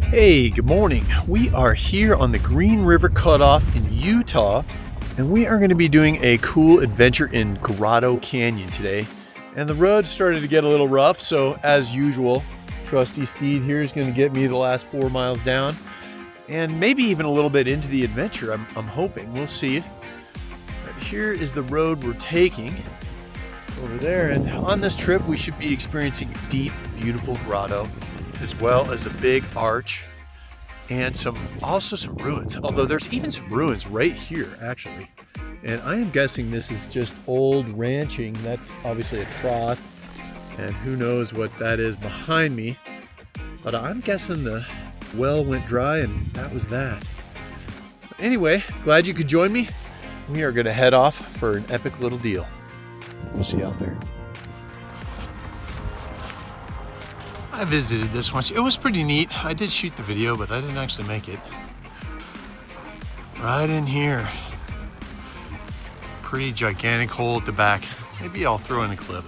Hey, good morning. We are here on the Green River Cutoff in Utah, and we are going to be doing a cool adventure in Grotto Canyon today. And the road started to get a little rough, so as usual, trusty Steed here is going to get me the last 4 miles down, and maybe even a little bit into the adventure. I'm hoping. We'll see. But here is the road we're taking over there, and on this trip we should be experiencing a deep, beautiful grotto, as well as a big arch and also some ruins, although there's even some ruins right here actually. And I am guessing this is just old ranching. That's obviously a trough, and who knows what that is behind me, but I'm guessing the well went dry and that was that. But anyway, glad you could join me. We are going to head off for an epic little deal. We'll see you out there. I visited this once. It was pretty neat. I did shoot the video, but I didn't actually make it. Right in here. Pretty gigantic hole at the back. Maybe I'll throw in a clip.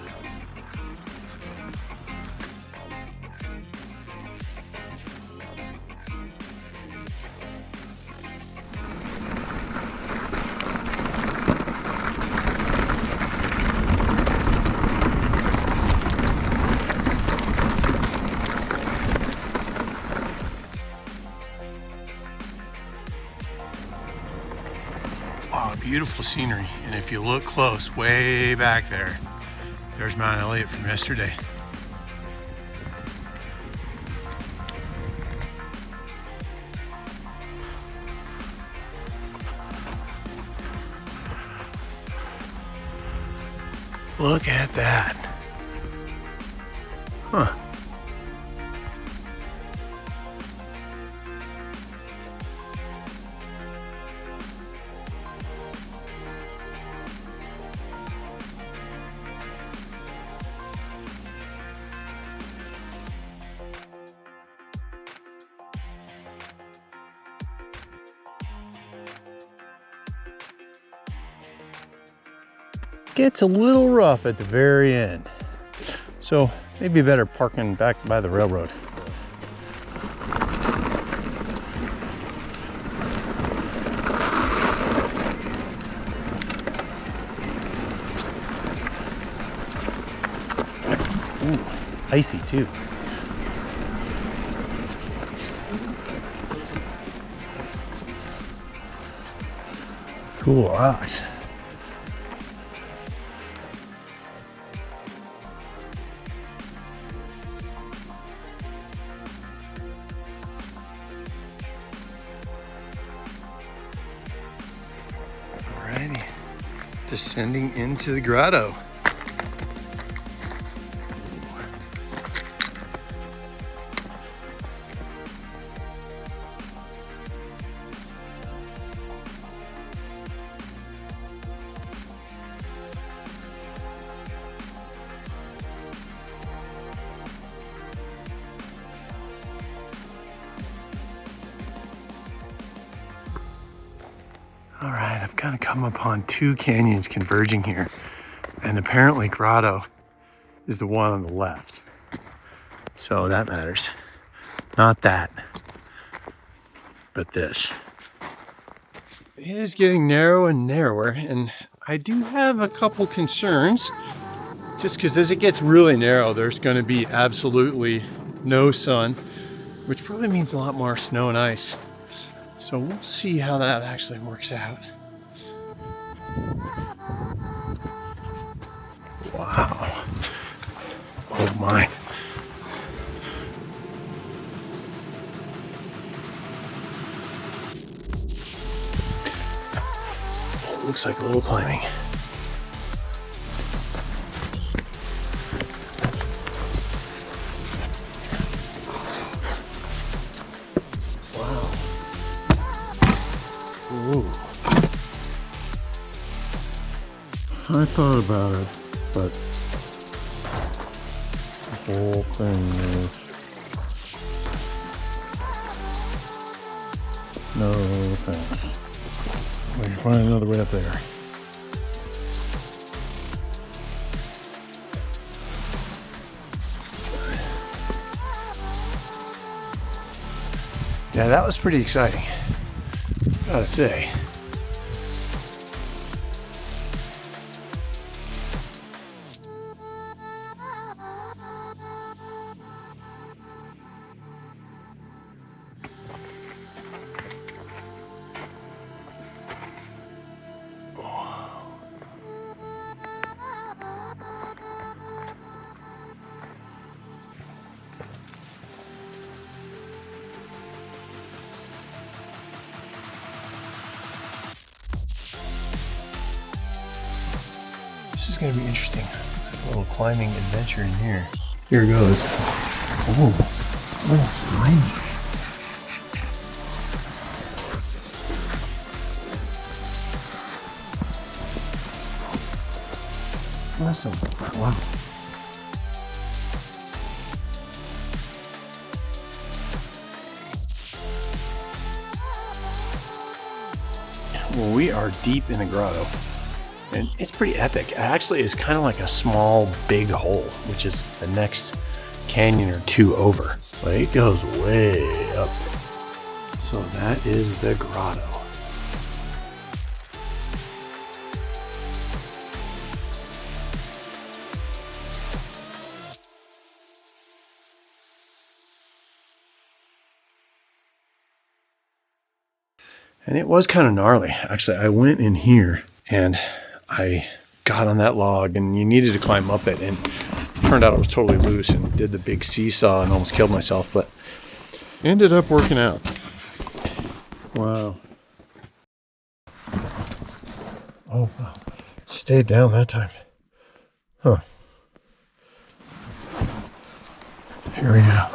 Wow, beautiful scenery. And if you look close, way back there, there's Mount Elliott from yesterday. Look at that. Huh. Gets a little rough at the very end, so maybe better parking back by the railroad. Ooh, icy too. Cool rocks. Alrighty, descending into the grotto. All right, I've kind of come upon two canyons converging here, and apparently Grotto is the one on the left. So that matters. Not that, but this. It is getting narrow and narrower, and I do have a couple concerns, just because as it gets really narrow, there's going to be absolutely no sun, which probably means a lot more snow and ice. So we'll see how that actually works out. Wow. Oh my. Looks like a little climbing. Ooh. I thought about it, but the whole thing is no thanks. We can find another way up there. Yeah, that was pretty exciting, gotta say. This is going to be interesting. It's like a little climbing adventure in here. Here goes. Oh, a little slimy. Awesome. Wow. Well, we are deep in the grotto. And it's pretty epic. It actually is kind of like a small, big hole, which is the next canyon or two over. But it goes way up there. So that is the grotto. And it was kind of gnarly. Actually, I went in here and I got on that log, and you needed to climb up it, and it turned out it was totally loose and did the big seesaw and almost killed myself, but ended up working out. Wow. Oh, wow. Stayed down that time. Huh. Here we go.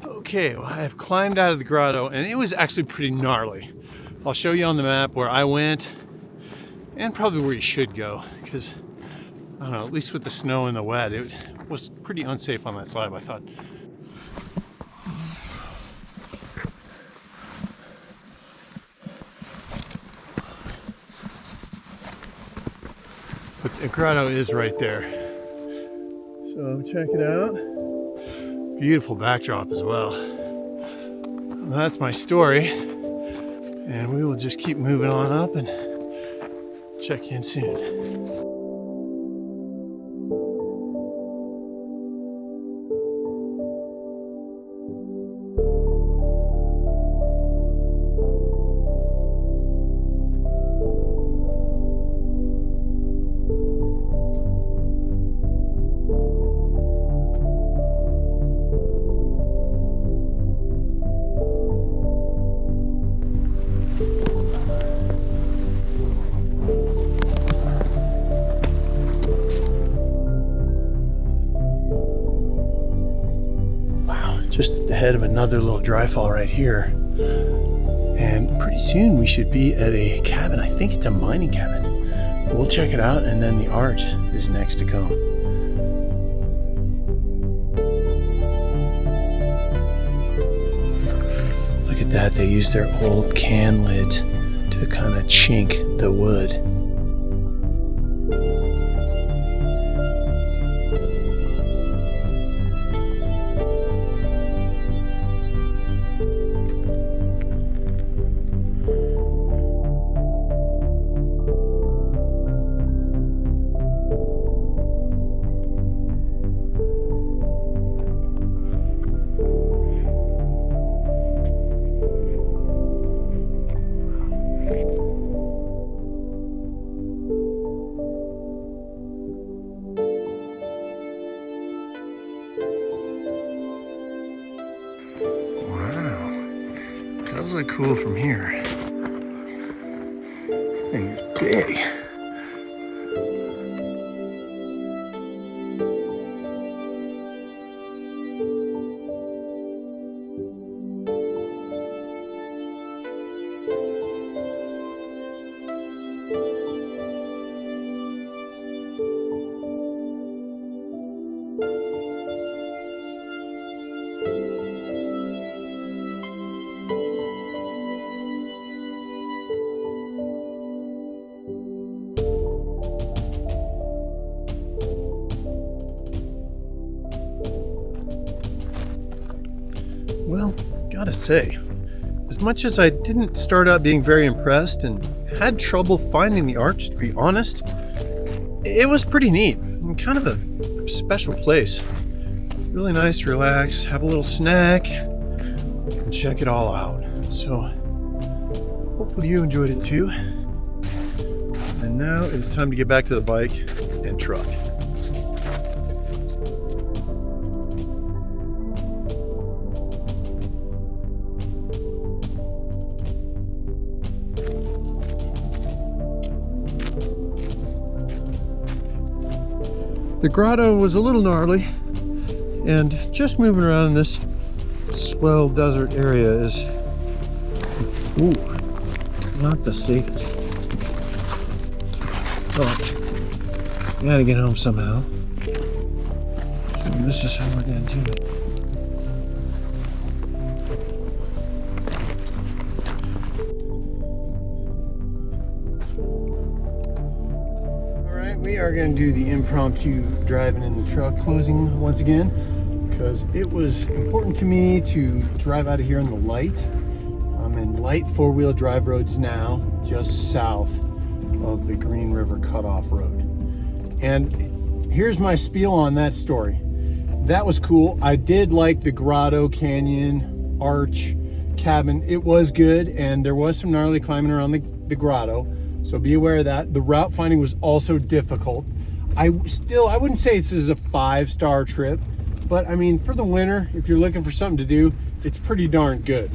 Okay, well, I've climbed out of the grotto, and it was actually pretty gnarly. I'll show you on the map where I went, and probably where you should go, because, I don't know, at least with the snow and the wet, it was pretty unsafe on that slab, I thought. But the grotto is right there. So check it out. Beautiful backdrop as well. Well, that's my story. And we will just keep moving on up and check in soon. Just at the head of another little dry fall right here. And pretty soon we should be at a cabin. I think it's a mining cabin. We'll check it out, and then the arch is next to come. Look at that, they use their old can lids to kind of chink the wood. Does look cool from here. Thing's big. gotta say, as much as I didn't start out being very impressed and had trouble finding the arch, to be honest, it was pretty neat and kind of a special place. It's really nice to relax, have a little snack, and check it all out. So hopefully you enjoyed it too. And now it's time to get back to the bike and truck. The grotto was a little gnarly, and just moving around in this Swell desert area is, not the safest. But gotta get home somehow. So this is how we're gonna do it. We are going to do the impromptu driving in the truck closing once again, because it was important to me to drive out of here in the light. I'm in light four-wheel drive roads now, just south of the Green River Cutoff Road. And here's my spiel on that story. That was cool. I did like the Grotto Canyon arch cabin. It was good, and there was some gnarly climbing around the grotto. So be aware of that. The route finding was also difficult. I wouldn't say this is a 5-star trip, but I mean, for the winter, if you're looking for something to do, it's pretty darn good.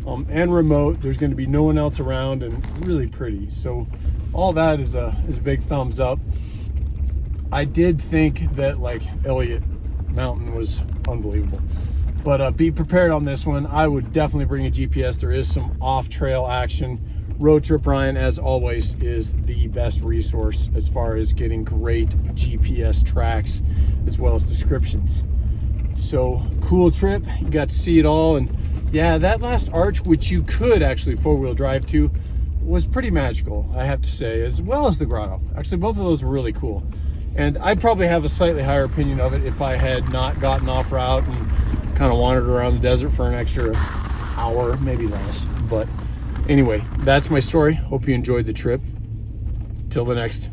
And remote, there's going to be no one else around, and really pretty. So all that is a big thumbs up. I did think that like Elliott Mountain was unbelievable, but be prepared on this one. I would definitely bring a GPS. There is some off-trail action. Road Trip Ryan, as always, is the best resource as far as getting great GPS tracks as well as descriptions. So cool trip, you got to see it all. And yeah, that last arch, which you could actually four-wheel drive to, was pretty magical, I have to say, as well as the grotto. Actually, both of those were really cool. And I'd probably have a slightly higher opinion of it if I had not gotten off route and kind of wandered around the desert for an extra hour, maybe less. But anyway, that's my story. Hope you enjoyed the trip. Till the next